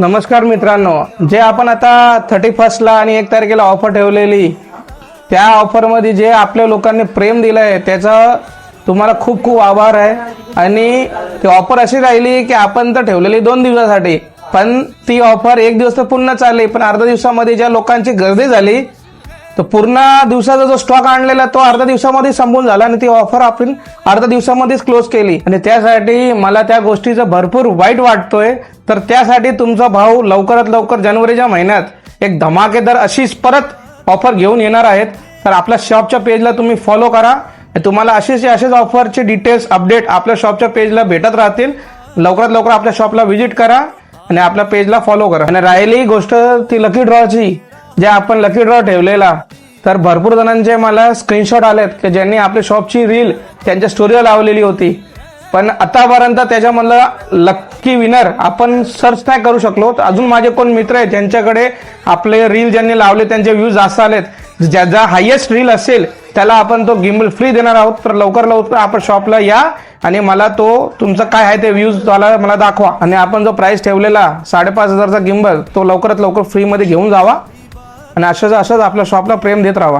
नमस्कार मित्रांनो, जे आपण आता 31ला आणि 1 तारखेला ऑफर ठेवलेली, त्या ऑफरमध्ये जे आपल्या लोकांनी प्रेम दिलंय त्याचा तुम्हाला खूप खूप आभार आहे। आणि ती ऑफर अशी राहिली की आपण तर ठेवलेली 2 दिवसासाठी, पण ती ऑफर 1 दिवस तर पूर्ण चालली, पण अर्ध्या दिवसामध्ये ज्या लोकांची गर्दी झाली तो पूर्ण दिवसाचा जो स्टॉक आणलेला तो अर्ध्या दिवसामध्ये संपून झाला आणि ती ऑफर आपण अर्ध्या दिवसामध्येच क्लोज केली। आणि त्यासाठी मला त्या गोष्टीचं भरपूर वाईट वाटतोय। तर त्यासाठी तुमचा भाऊ लवकरात लवकर जानेवारीच्या महिन्यात एक धमाकेदार अशीच परत ऑफर घेऊन येणार आहेत। तर आपल्या शॉपच्या पेजला तुम्ही फॉलो करा, तुम्हाला असेच ऑफरचे डिटेल्स अपडेट आपल्या शॉपच्या पेजला भेटत राहतील। लवकरात लवकर आपल्या शॉपला व्हिजिट करा आणि आपल्या पेजला फॉलो करा। आणि राहिली गोष्ट ती लकी ड्रॉची, जे आपण लकी ड्रॉ ठेवलेला, तर भरपूर जणांचे मला स्क्रीनशॉट आलेत की ज्यांनी आपल्या शॉपची रील त्यांच्या स्टोरीला लावलेली होती, पण आतापर्यंत त्याच्यामधला लकी विनर आपण सर्च नाही करू शकलो। तर अजून माझे कोण मित्र आहेत ज्यांच्याकडे आपले रील ज्यांनी लावले त्यांचे व्ह्यूज जास्त आलेत, ज्याचा हायेस्ट रील असेल त्याला आपण तो गिम्बल फ्री देणार आहोत। तर लवकर लवकर आपण शॉपला या आणि मला तो तुमचं काय आहे ते व्ह्यूज मला दाखवा। आणि आपण जो प्राइस ठेवलेला 5,500चा गिम्बल तो लवकरात लवकर फ्री मध्ये घेऊन जावा आणि असंच आपल्या शॉपला प्रेम देत राहा।